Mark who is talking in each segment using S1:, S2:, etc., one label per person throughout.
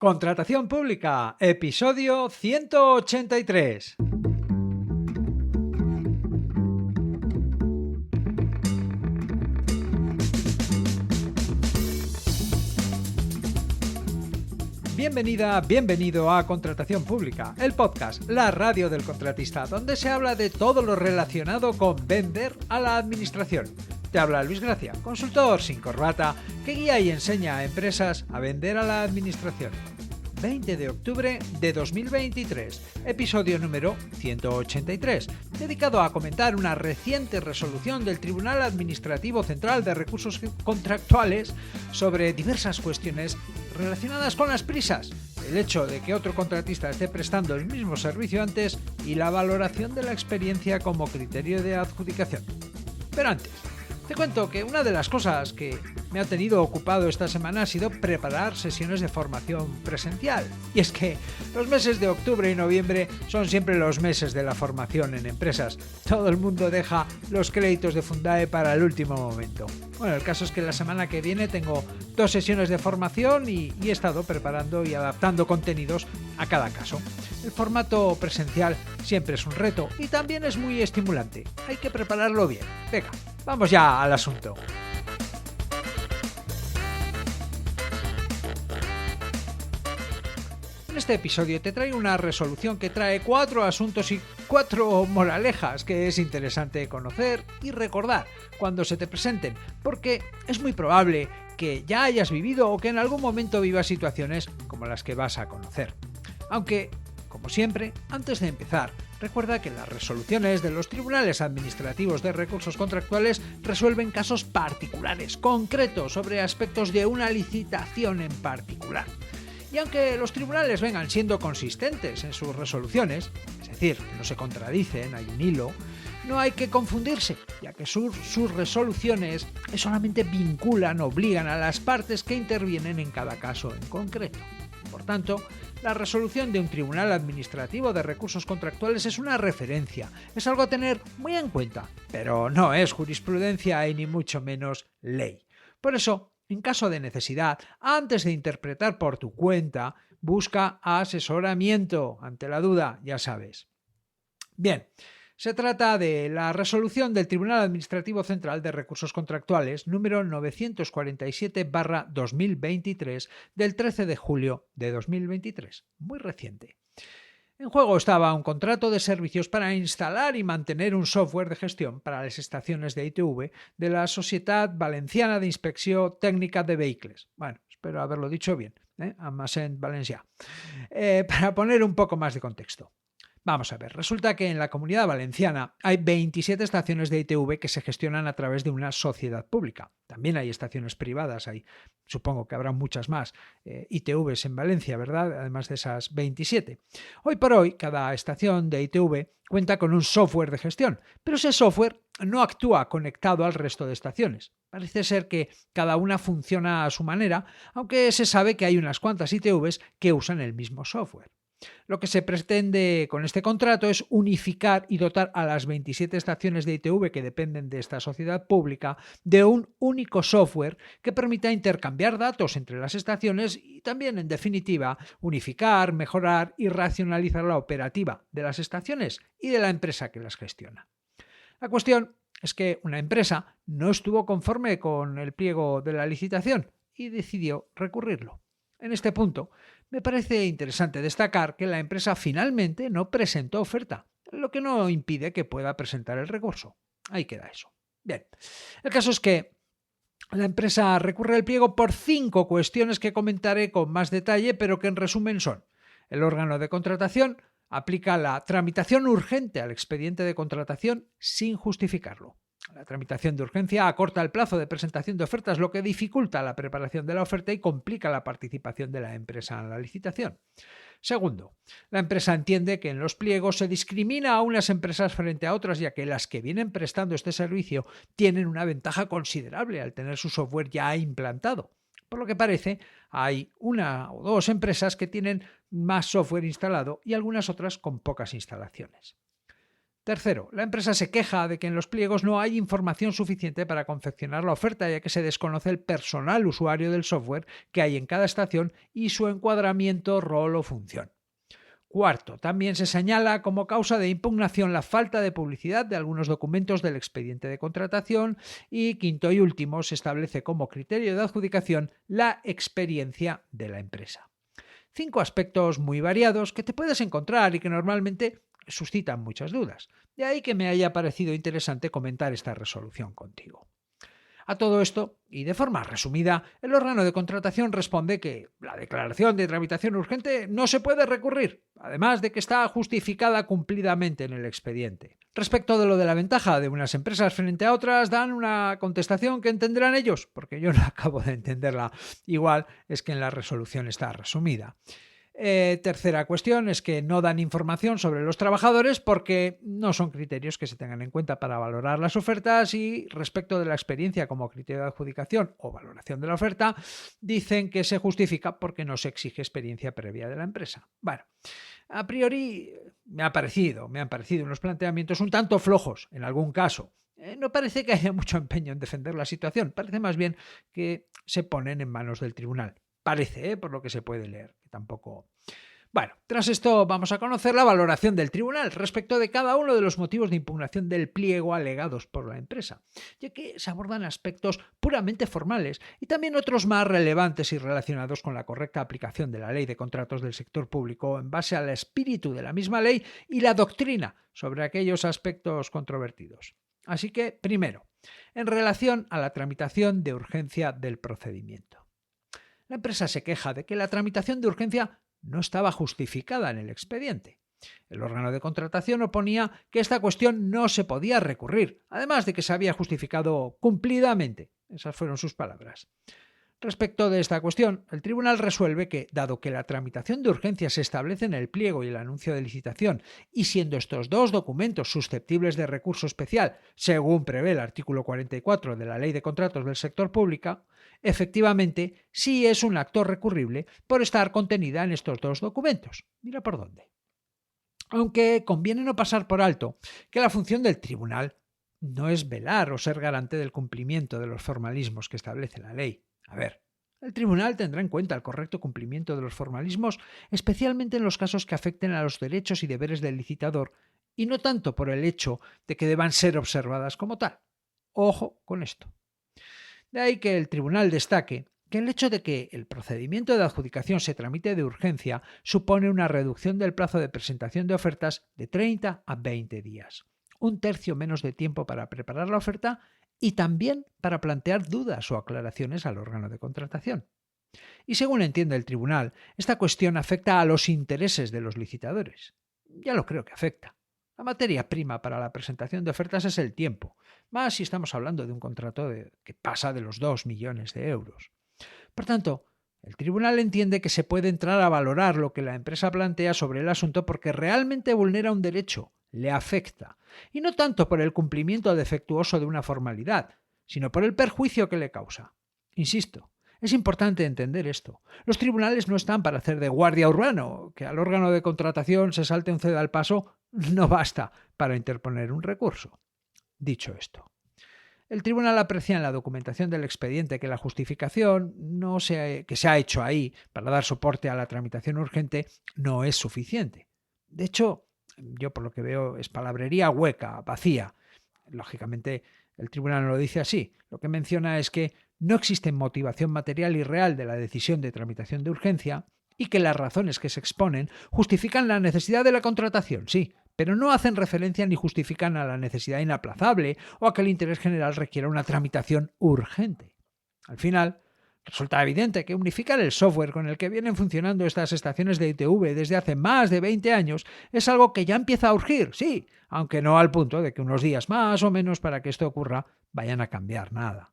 S1: Contratación pública, episodio 183. Bienvenida, bienvenido a Contratación Pública, el podcast, la radio del contratista, donde se habla de todo lo relacionado con vender a la administración. Te habla Luis Gracia, consultor sin corbata, que guía y enseña a empresas a vender a la administración. 20 de octubre de 2023, episodio número 183, dedicado a comentar una reciente resolución del Tribunal Administrativo Central de Recursos Contractuales sobre diversas cuestiones relacionadas con las prisas, el hecho de que otro contratista esté prestando el mismo servicio antes y la valoración de la experiencia como criterio de adjudicación. Pero antes, te cuento que una de las cosas que me ha tenido ocupado esta semana ha sido preparar sesiones de formación presencial. Y es que los meses de octubre y noviembre son siempre los meses de la formación en empresas. Todo el mundo deja los créditos de Fundae para el último momento. Bueno, el caso es que la semana que viene tengo 2 sesiones de formación y he estado preparando y adaptando contenidos a cada caso. El formato presencial siempre es un reto y también es muy estimulante. Hay que prepararlo bien. Venga, vamos ya al asunto. En este episodio te traigo una resolución que trae 4 asuntos y 4 moralejas que es interesante conocer y recordar cuando se te presenten, porque es muy probable que ya hayas vivido o que en algún momento vivas situaciones como las que vas a conocer. Aunque, como siempre, antes de empezar, recuerda que las resoluciones de los tribunales administrativos de recursos contractuales resuelven casos particulares, concretos, sobre aspectos de una licitación en particular. Y aunque los tribunales vengan siendo consistentes en sus resoluciones, es decir, que no se contradicen, hay un hilo, no hay que confundirse, ya que sus resoluciones solamente vinculan, obligan a las partes que intervienen en cada caso en concreto. Por tanto, la resolución de un tribunal administrativo de recursos contractuales es una referencia, es algo a tener muy en cuenta, pero no es jurisprudencia y ni mucho menos ley. Por eso, en caso de necesidad, antes de interpretar por tu cuenta, busca asesoramiento ante la duda, ya sabes. Bien, se trata de la resolución del Tribunal Administrativo Central de Recursos Contractuales número 947/2023 del 13 de julio de 2023, muy reciente. En juego estaba un contrato de servicios para instalar y mantener un software de gestión para las estaciones de ITV de la Societat Valenciana de Inspecció Tècnica de Vehicles. Bueno, espero haberlo dicho bien, Almacén Valencià. Para poner un poco más de contexto. Vamos a ver, resulta que en la Comunidad Valenciana hay 27 estaciones de ITV que se gestionan a través de una sociedad pública. También hay estaciones privadas, supongo que habrá muchas más ITVs en Valencia, ¿verdad? Además de esas 27. Hoy por hoy, cada estación de ITV cuenta con un software de gestión, pero ese software no actúa conectado al resto de estaciones. Parece ser que cada una funciona a su manera, aunque se sabe que hay unas cuantas ITVs que usan el mismo software. Lo que se pretende con este contrato es unificar y dotar a las 27 estaciones de ITV que dependen de esta sociedad pública de un único software que permita intercambiar datos entre las estaciones y también, en definitiva, unificar, mejorar y racionalizar la operativa de las estaciones y de la empresa que las gestiona. La cuestión es que una empresa no estuvo conforme con el pliego de la licitación y decidió recurrirlo. En este punto, me parece interesante destacar que la empresa finalmente no presentó oferta, lo que no impide que pueda presentar el recurso. Ahí queda eso. Bien, el caso es que la empresa recurre al pliego por 5 cuestiones que comentaré con más detalle, pero que en resumen son: el órgano de contratación aplica la tramitación urgente al expediente de contratación sin justificarlo. La tramitación de urgencia acorta el plazo de presentación de ofertas, lo que dificulta la preparación de la oferta y complica la participación de la empresa en la licitación. Segundo, la empresa entiende que en los pliegos se discrimina a unas empresas frente a otras, ya que las que vienen prestando este servicio tienen una ventaja considerable al tener su software ya implantado. Por lo que parece, hay 1 o 2 empresas que tienen más software instalado y algunas otras con pocas instalaciones. Tercero, la empresa se queja de que en los pliegos no hay información suficiente para confeccionar la oferta, ya que se desconoce el personal usuario del software que hay en cada estación y su encuadramiento, rol o función. Cuarto, también se señala como causa de impugnación la falta de publicidad de algunos documentos del expediente de contratación y quinto y último, se establece como criterio de adjudicación la experiencia de la empresa. 5 aspectos muy variados que te puedes encontrar y que normalmente suscitan muchas dudas. De ahí que me haya parecido interesante comentar esta resolución contigo. A todo esto, y de forma resumida, el órgano de contratación responde que la declaración de tramitación urgente no se puede recurrir, además de que está justificada cumplidamente en el expediente. Respecto de lo de la ventaja de unas empresas frente a otras, dan una contestación que entenderán ellos, porque yo no acabo de entenderla. Igual es que en la resolución está resumida. Tercera cuestión es que no dan información sobre los trabajadores porque no son criterios que se tengan en cuenta para valorar las ofertas y respecto de la experiencia como criterio de adjudicación o valoración de la oferta, dicen que se justifica porque no se exige experiencia previa de la empresa. Bueno, a priori me han parecido unos planteamientos un tanto flojos en algún caso. No parece que haya mucho empeño en defender la situación, parece más bien que se ponen en manos del tribunal. Parece, por lo que se puede leer, que tampoco... Bueno, tras esto vamos a conocer la valoración del tribunal respecto de cada uno de los motivos de impugnación del pliego alegados por la empresa, ya que se abordan aspectos puramente formales y también otros más relevantes y relacionados con la correcta aplicación de la ley de contratos del sector público en base al espíritu de la misma ley y la doctrina sobre aquellos aspectos controvertidos. Así que, primero, en relación a la tramitación de urgencia del procedimiento. La empresa se queja de que la tramitación de urgencia no estaba justificada en el expediente. El órgano de contratación oponía que esta cuestión no se podía recurrir, además de que se había justificado cumplidamente. Esas fueron sus palabras. Respecto de esta cuestión, el tribunal resuelve que, dado que la tramitación de urgencia se establece en el pliego y el anuncio de licitación, y siendo estos dos documentos susceptibles de recurso especial, según prevé el artículo 44 de la Ley de Contratos del Sector Público, efectivamente sí es un acto recurrible por estar contenida en estos dos documentos. Mira por dónde. Aunque conviene no pasar por alto que la función del tribunal no es velar o ser garante del cumplimiento de los formalismos que establece la ley. A ver, el tribunal tendrá en cuenta el correcto cumplimiento de los formalismos, especialmente en los casos que afecten a los derechos y deberes del licitador, y no tanto por el hecho de que deban ser observadas como tal. Ojo con esto. De ahí que el tribunal destaque que el hecho de que el procedimiento de adjudicación se tramite de urgencia supone una reducción del plazo de presentación de ofertas de 30 a 20 días. Un tercio menos de tiempo para preparar la oferta y también para plantear dudas o aclaraciones al órgano de contratación. Y según entiende el tribunal, esta cuestión afecta a los intereses de los licitadores. Ya lo creo que afecta. La materia prima para la presentación de ofertas es el tiempo, más si estamos hablando de un contrato que pasa de los 2 millones de euros. Por tanto, el tribunal entiende que se puede entrar a valorar lo que la empresa plantea sobre el asunto porque realmente vulnera un derecho, le afecta, y no tanto por el cumplimiento defectuoso de una formalidad, sino por el perjuicio que le causa. Insisto, es importante entender esto. Los tribunales no están para hacer de guardia urbano, que al órgano de contratación se salte un ceda al paso no basta para interponer un recurso. Dicho esto, el tribunal aprecia en la documentación del expediente que la justificación que se ha hecho ahí para dar soporte a la tramitación urgente no es suficiente. De hecho, yo por lo que veo es palabrería hueca, vacía. Lógicamente, el tribunal no lo dice así. Lo que menciona es que no existe motivación material y real de la decisión de tramitación de urgencia y que las razones que se exponen justifican la necesidad de la contratación, sí, pero no hacen referencia ni justifican a la necesidad inaplazable o a que el interés general requiera una tramitación urgente. Al final, resulta evidente que unificar el software con el que vienen funcionando estas estaciones de ITV desde hace más de 20 años es algo que ya empieza a urgir, sí, aunque no al punto de que unos días más o menos para que esto ocurra vayan a cambiar nada.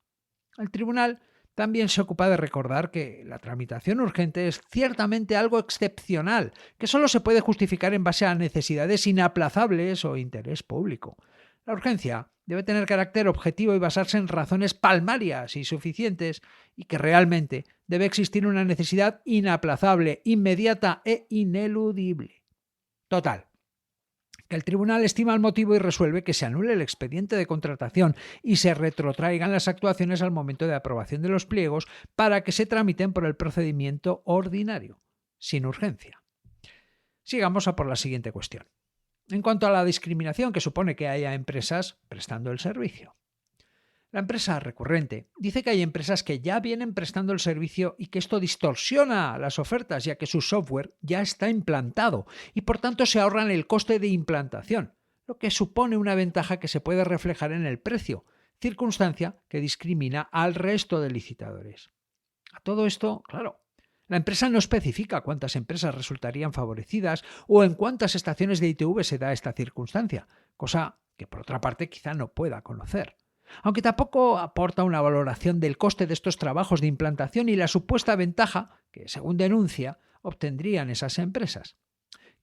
S1: El tribunal también se ocupa de recordar que la tramitación urgente es ciertamente algo excepcional, que solo se puede justificar en base a necesidades inaplazables o interés público. La urgencia debe tener carácter objetivo y basarse en razones palmarias y suficientes, y que realmente debe existir una necesidad inaplazable, inmediata e ineludible. Total, El tribunal estima el motivo y resuelve que se anule el expediente de contratación y se retrotraigan las actuaciones al momento de aprobación de los pliegos para que se tramiten por el procedimiento ordinario, sin urgencia. Sigamos a por la siguiente cuestión. En cuanto a la discriminación que supone que haya empresas prestando el servicio. La empresa recurrente dice que hay empresas que ya vienen prestando el servicio y que esto distorsiona las ofertas ya que su software ya está implantado y por tanto se ahorran el coste de implantación, lo que supone una ventaja que se puede reflejar en el precio, circunstancia que discrimina al resto de licitadores. A todo esto, claro, la empresa no especifica cuántas empresas resultarían favorecidas o en cuántas estaciones de ITV se da esta circunstancia, cosa que por otra parte quizá no pueda conocer. Aunque tampoco aporta una valoración del coste de estos trabajos de implantación y la supuesta ventaja que, según denuncia, obtendrían esas empresas.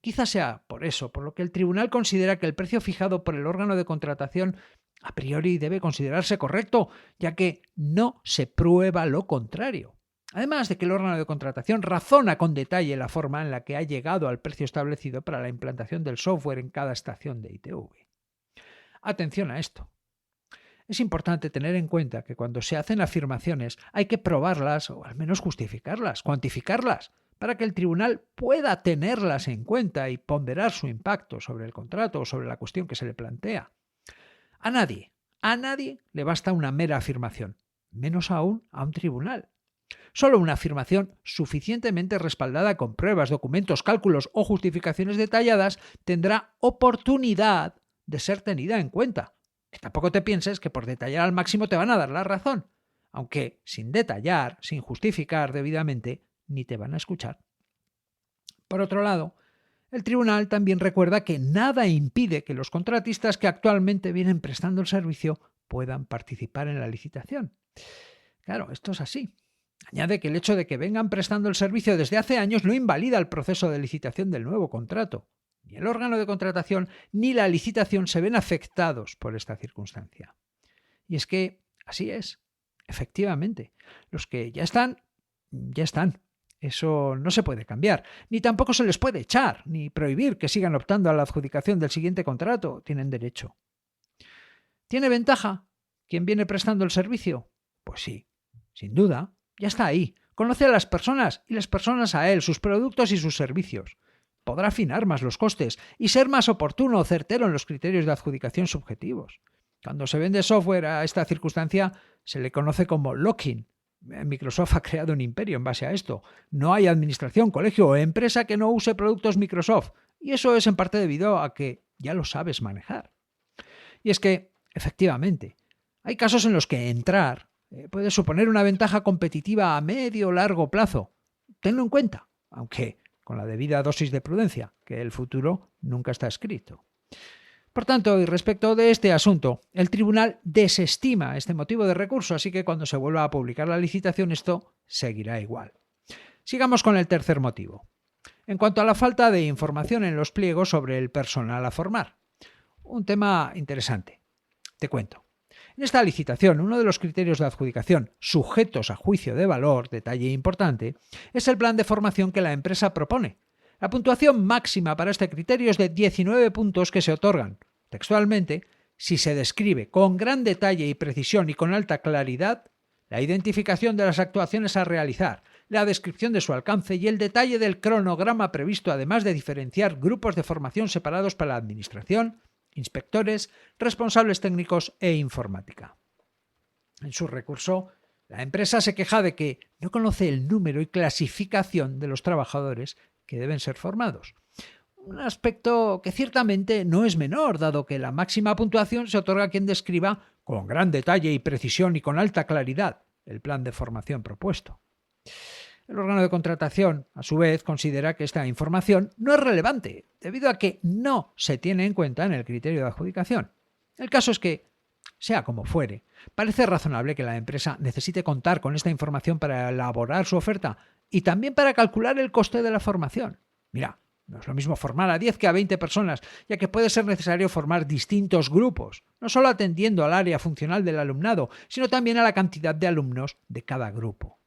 S1: Quizá sea por eso, por lo que el tribunal considera que el precio fijado por el órgano de contratación a priori debe considerarse correcto, ya que no se prueba lo contrario. Además de que el órgano de contratación razona con detalle la forma en la que ha llegado al precio establecido para la implantación del software en cada estación de ITV. Atención a esto. Es importante tener en cuenta que cuando se hacen afirmaciones hay que probarlas o al menos justificarlas, cuantificarlas, para que el tribunal pueda tenerlas en cuenta y ponderar su impacto sobre el contrato o sobre la cuestión que se le plantea. A nadie le basta una mera afirmación, menos aún a un tribunal. Solo una afirmación suficientemente respaldada con pruebas, documentos, cálculos o justificaciones detalladas tendrá oportunidad de ser tenida en cuenta. Que tampoco te pienses que por detallar al máximo te van a dar la razón, aunque sin detallar, sin justificar debidamente, ni te van a escuchar. Por otro lado, el tribunal también recuerda que nada impide que los contratistas que actualmente vienen prestando el servicio puedan participar en la licitación. Claro, esto es así. Añade que el hecho de que vengan prestando el servicio desde hace años no invalida el proceso de licitación del nuevo contrato. Ni el órgano de contratación ni la licitación se ven afectados por esta circunstancia. Y es que así es, efectivamente. Los que ya están, ya están. Eso no se puede cambiar. Ni tampoco se les puede echar, ni prohibir que sigan optando a la adjudicación del siguiente contrato. Tienen derecho. ¿Tiene ventaja quien viene prestando el servicio? Pues sí, sin duda. Ya está ahí. Conoce a las personas y las personas a él, sus productos y sus servicios. Podrá afinar más los costes y ser más oportuno o certero en los criterios de adjudicación subjetivos. Cuando se vende software a esta circunstancia se le conoce como lock-in. Microsoft ha creado un imperio en base a esto. No hay administración, colegio o empresa que no use productos Microsoft, y eso es en parte debido a que ya lo sabes manejar. Y es que, efectivamente, hay casos en los que entrar puede suponer una ventaja competitiva a medio o largo plazo. Tenlo en cuenta, aunque con la debida dosis de prudencia, que el futuro nunca está escrito. Por tanto, y respecto de este asunto, el tribunal desestima este motivo de recurso, así que cuando se vuelva a publicar la licitación esto seguirá igual. Sigamos con el tercer motivo. En cuanto a la falta de información en los pliegos sobre el personal a formar. Un tema interesante. Te cuento. En esta licitación, uno de los criterios de adjudicación sujetos a juicio de valor, detalle importante, es el plan de formación que la empresa propone. La puntuación máxima para este criterio es de 19 puntos que se otorgan, textualmente, si se describe con gran detalle y precisión y con alta claridad la identificación de las actuaciones a realizar, la descripción de su alcance y el detalle del cronograma previsto, además de diferenciar grupos de formación separados para la administración, inspectores, responsables técnicos e informática. En su recurso, la empresa se queja de que no conoce el número y clasificación de los trabajadores que deben ser formados. Un aspecto que ciertamente no es menor, dado que la máxima puntuación se otorga a quien describa con gran detalle y precisión y con alta claridad el plan de formación propuesto. El órgano de contratación, a su vez, considera que esta información no es relevante, debido a que no se tiene en cuenta en el criterio de adjudicación. El caso es que, sea como fuere, parece razonable que la empresa necesite contar con esta información para elaborar su oferta y también para calcular el coste de la formación. Mira, no es lo mismo formar a 10 que a 20 personas, ya que puede ser necesario formar distintos grupos, no solo atendiendo al área funcional del alumnado, sino también a la cantidad de alumnos de cada grupo.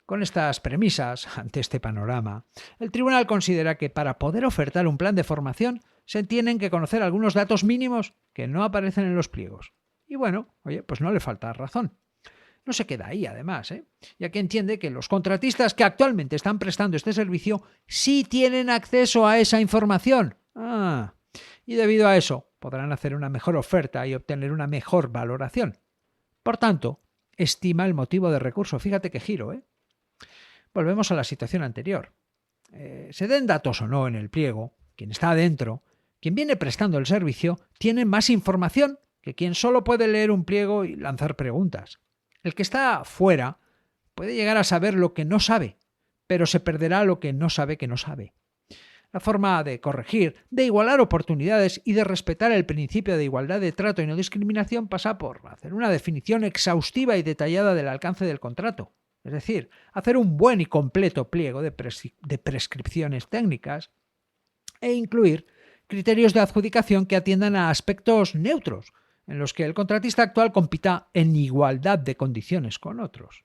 S1: Con estas premisas, ante este panorama, el tribunal considera que para poder ofertar un plan de formación se tienen que conocer algunos datos mínimos que no aparecen en los pliegos. Y bueno, oye, pues no le falta razón. No se queda ahí, además, ya que entiende que los contratistas que actualmente están prestando este servicio sí tienen acceso a esa información. Y debido a eso podrán hacer una mejor oferta y obtener una mejor valoración. Por tanto, estima el motivo de recurso. Fíjate qué giro, Volvemos a la situación anterior. Se den datos o no en el pliego, quien está adentro, quien viene prestando el servicio, tiene más información que quien solo puede leer un pliego y lanzar preguntas. El que está fuera puede llegar a saber lo que no sabe, pero se perderá lo que no sabe que no sabe. La forma de corregir, de igualar oportunidades y de respetar el principio de igualdad de trato y no discriminación pasa por hacer una definición exhaustiva y detallada del alcance del contrato. Es decir, hacer un buen y completo pliego de prescripciones técnicas e incluir criterios de adjudicación que atiendan a aspectos neutros, en los que el contratista actual compita en igualdad de condiciones con otros.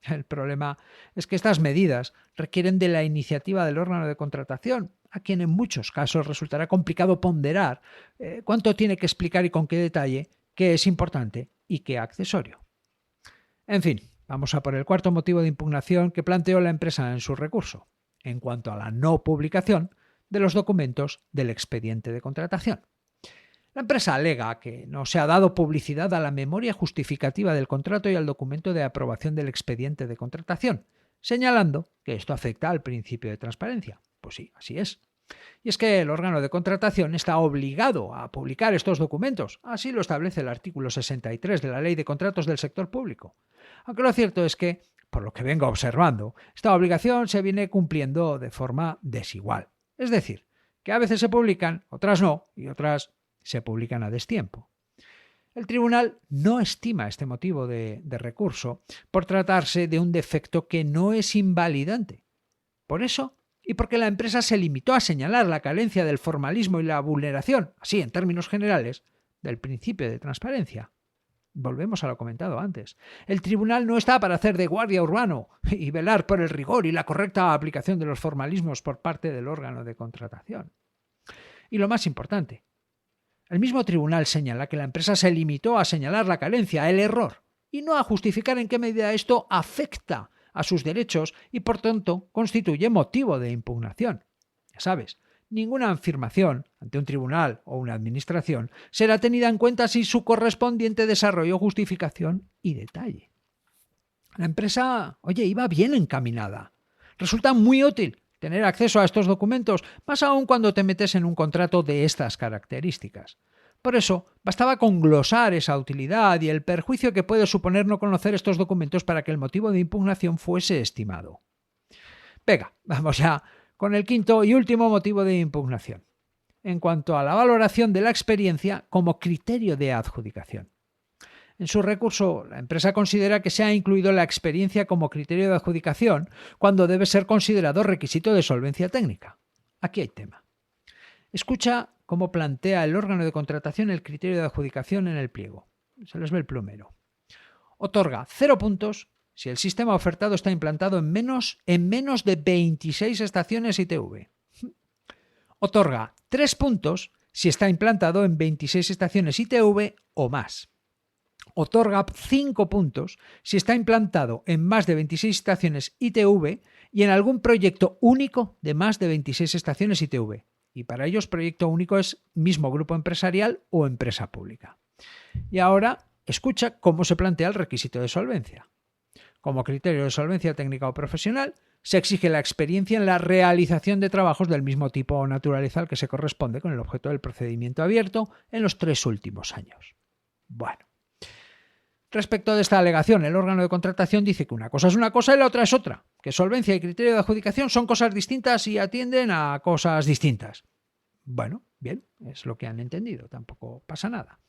S1: El problema es que estas medidas requieren de la iniciativa del órgano de contratación, a quien en muchos casos resultará complicado ponderar cuánto tiene que explicar y con qué detalle, qué es importante y qué accesorio. En fin, vamos a por el cuarto motivo de impugnación que planteó la empresa en su recurso, en cuanto a la no publicación de los documentos del expediente de contratación. La empresa alega que no se ha dado publicidad a la memoria justificativa del contrato y al documento de aprobación del expediente de contratación, señalando que esto afecta al principio de transparencia. Pues sí, así es. Y es que el órgano de contratación está obligado a publicar estos documentos, así lo establece el artículo 63 de la Ley de Contratos del Sector Público. Aunque lo cierto es que, por lo que vengo observando, esta obligación se viene cumpliendo de forma desigual. Es decir, que a veces se publican, otras no, y otras se publican a destiempo. El tribunal no estima este motivo de recurso por tratarse de un defecto que no es invalidante. Por eso, y porque la empresa se limitó a señalar la carencia del formalismo y la vulneración, así en términos generales, del principio de transparencia. Volvemos a lo comentado antes. El tribunal no está para hacer de guardia urbano y velar por el rigor y la correcta aplicación de los formalismos por parte del órgano de contratación. Y lo más importante, el mismo tribunal señala que la empresa se limitó a señalar la carencia, el error, y no a justificar en qué medida esto afecta a sus derechos y, por tanto, constituye motivo de impugnación. Ya sabes, ninguna afirmación ante un tribunal o una administración será tenida en cuenta sin su correspondiente desarrollo, justificación y detalle. La empresa, iba bien encaminada. Resulta muy útil tener acceso a estos documentos, más aún cuando te metes en un contrato de estas características. Por eso, bastaba con glosar esa utilidad y el perjuicio que puede suponer no conocer estos documentos para que el motivo de impugnación fuese estimado. Venga, vamos ya con el quinto y último motivo de impugnación, en cuanto a la valoración de la experiencia como criterio de adjudicación. En su recurso, la empresa considera que se ha incluido la experiencia como criterio de adjudicación cuando debe ser considerado requisito de solvencia técnica. Aquí hay tema. Escucha cómo plantea el órgano de contratación el criterio de adjudicación en el pliego. Se les ve el plumero. Otorga 0 puntos si el sistema ofertado está implantado en menos de 26 estaciones ITV. Otorga 3 puntos si está implantado en 26 estaciones ITV o más. Otorga 5 puntos si está implantado en más de 26 estaciones ITV y en algún proyecto único de más de 26 estaciones ITV. Y para ellos proyecto único es mismo grupo empresarial o empresa pública. Y ahora escucha cómo se plantea el requisito de solvencia. Como criterio de solvencia técnica o profesional, se exige la experiencia en la realización de trabajos del mismo tipo o naturaleza al que se corresponde con el objeto del procedimiento abierto en los 3 últimos años. Bueno. Respecto de esta alegación, el órgano de contratación dice que una cosa es una cosa y la otra es otra, que solvencia y criterio de adjudicación son cosas distintas y atienden a cosas distintas. Bueno, bien, es lo que han entendido, tampoco pasa nada.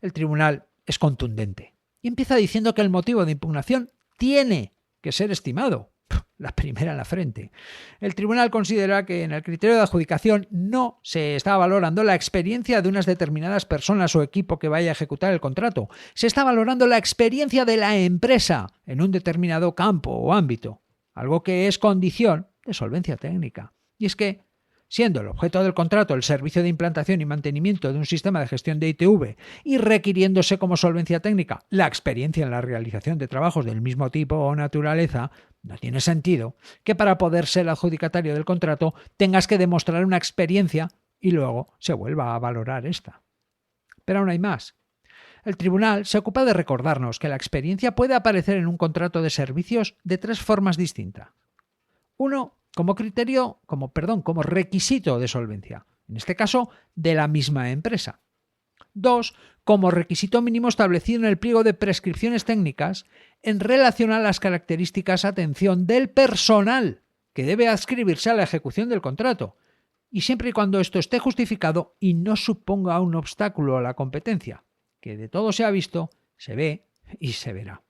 S1: El tribunal es contundente y empieza diciendo que el motivo de impugnación tiene que ser estimado. La primera en la frente. El tribunal considera que en el criterio de adjudicación no se está valorando la experiencia de unas determinadas personas o equipo que vaya a ejecutar el contrato. Se está valorando la experiencia de la empresa en un determinado campo o ámbito, algo que es condición de solvencia técnica. Y es que, siendo el objeto del contrato el servicio de implantación y mantenimiento de un sistema de gestión de ITV y requiriéndose como solvencia técnica la experiencia en la realización de trabajos del mismo tipo o naturaleza, no tiene sentido que para poder ser adjudicatario del contrato tengas que demostrar una experiencia y luego se vuelva a valorar esta. Pero aún hay más. El tribunal se ocupa de recordarnos que la experiencia puede aparecer en un contrato de servicios de 3 formas distintas. 1, como requisito de solvencia, en este caso de la misma empresa. 2, como requisito mínimo establecido en el pliego de prescripciones técnicas en relación a las características, atención, del personal que debe adscribirse a la ejecución del contrato, y siempre y cuando esto esté justificado y no suponga un obstáculo a la competencia, que de todo se ha visto, se ve y se verá.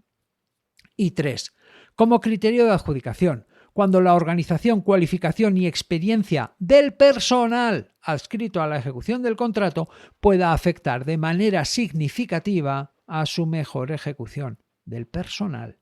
S1: Y 3, como criterio de adjudicación, cuando la organización, cualificación y experiencia del personal adscrito a la ejecución del contrato pueda afectar de manera significativa a su mejor ejecución del personal.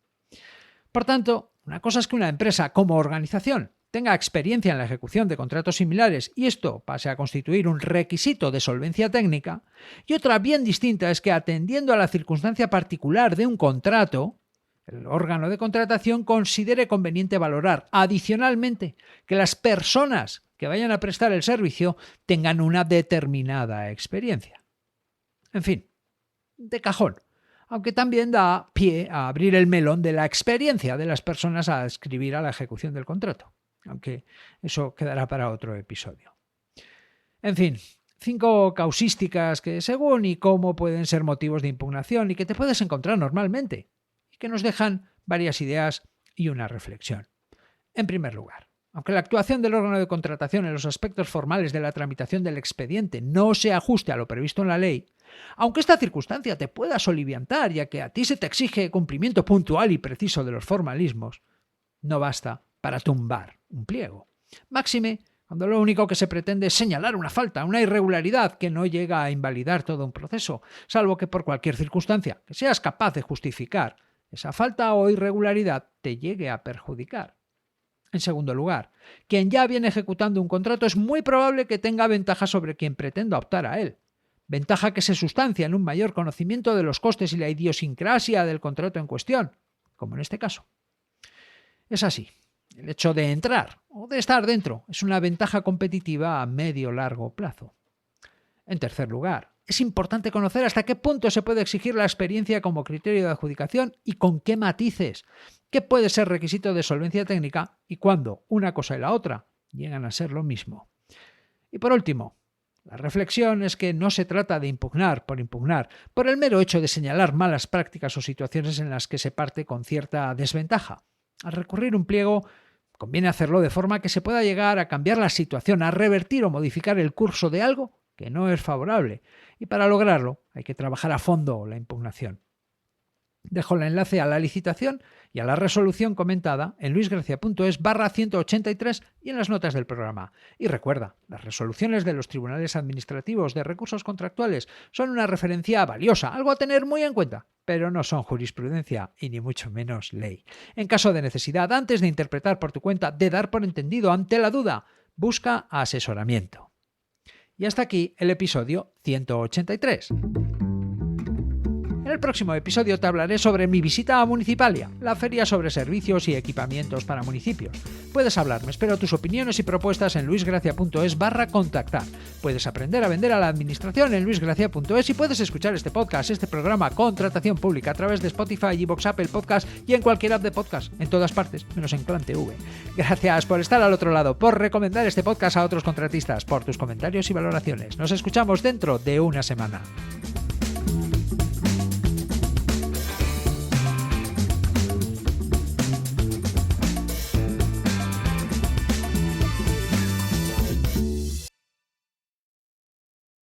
S1: Por tanto, una cosa es que una empresa como organización tenga experiencia en la ejecución de contratos similares y esto pase a constituir un requisito de solvencia técnica, y otra bien distinta es que, atendiendo a la circunstancia particular de un contrato, el órgano de contratación considere conveniente valorar adicionalmente que las personas que vayan a prestar el servicio tengan una determinada experiencia. En fin, de cajón, aunque también da pie a abrir el melón de la experiencia de las personas a adscribir a la ejecución del contrato, aunque eso quedará para otro episodio. En fin, 5 causísticas que según y cómo pueden ser motivos de impugnación y que te puedes encontrar normalmente, que nos dejan varias ideas y una reflexión. En primer lugar, aunque la actuación del órgano de contratación en los aspectos formales de la tramitación del expediente no se ajuste a lo previsto en la ley, aunque esta circunstancia te pueda soliviantar ya que a ti se te exige cumplimiento puntual y preciso de los formalismos, no basta para tumbar un pliego. Máxime cuando lo único que se pretende es señalar una falta, una irregularidad que no llega a invalidar todo un proceso, salvo que por cualquier circunstancia que seas capaz de justificar esa falta o irregularidad te llegue a perjudicar. En segundo lugar, quien ya viene ejecutando un contrato es muy probable que tenga ventaja sobre quien pretenda optar a él. Ventaja que se sustancia en un mayor conocimiento de los costes y la idiosincrasia del contrato en cuestión, como en este caso. Es así. El hecho de entrar o de estar dentro es una ventaja competitiva a medio-largo plazo. En tercer lugar, es importante conocer hasta qué punto se puede exigir la experiencia como criterio de adjudicación y con qué matices, qué puede ser requisito de solvencia técnica y cuándo una cosa y la otra llegan a ser lo mismo. Y por último, la reflexión es que no se trata de impugnar, por el mero hecho de señalar malas prácticas o situaciones en las que se parte con cierta desventaja. Al recurrir un pliego, conviene hacerlo de forma que se pueda llegar a cambiar la situación, a revertir o modificar el curso de algo que no es favorable, y para lograrlo hay que trabajar a fondo la impugnación. Dejo el enlace a la licitación y a la resolución comentada en luisgracia.es/183 y en las notas del programa. Y recuerda, las resoluciones de los tribunales administrativos de recursos contractuales son una referencia valiosa, algo a tener muy en cuenta, pero no son jurisprudencia y ni mucho menos ley. En caso de necesidad, antes de interpretar por tu cuenta, de dar por entendido ante la duda, busca asesoramiento. Y hasta aquí el episodio 183. En el próximo episodio te hablaré sobre mi visita a Municipalia, la feria sobre servicios y equipamientos para municipios. Puedes hablarme, espero tus opiniones y propuestas en luisgracia.es/contactar. Puedes aprender a vender a la administración en luisgracia.es y puedes escuchar este podcast, este programa Contratación Pública a través de Spotify, iVoox, Apple Podcast y en cualquier app de podcast, en todas partes, menos en Clan TV. Gracias por estar al otro lado, por recomendar este podcast a otros contratistas, por tus comentarios y valoraciones. Nos escuchamos dentro de una semana.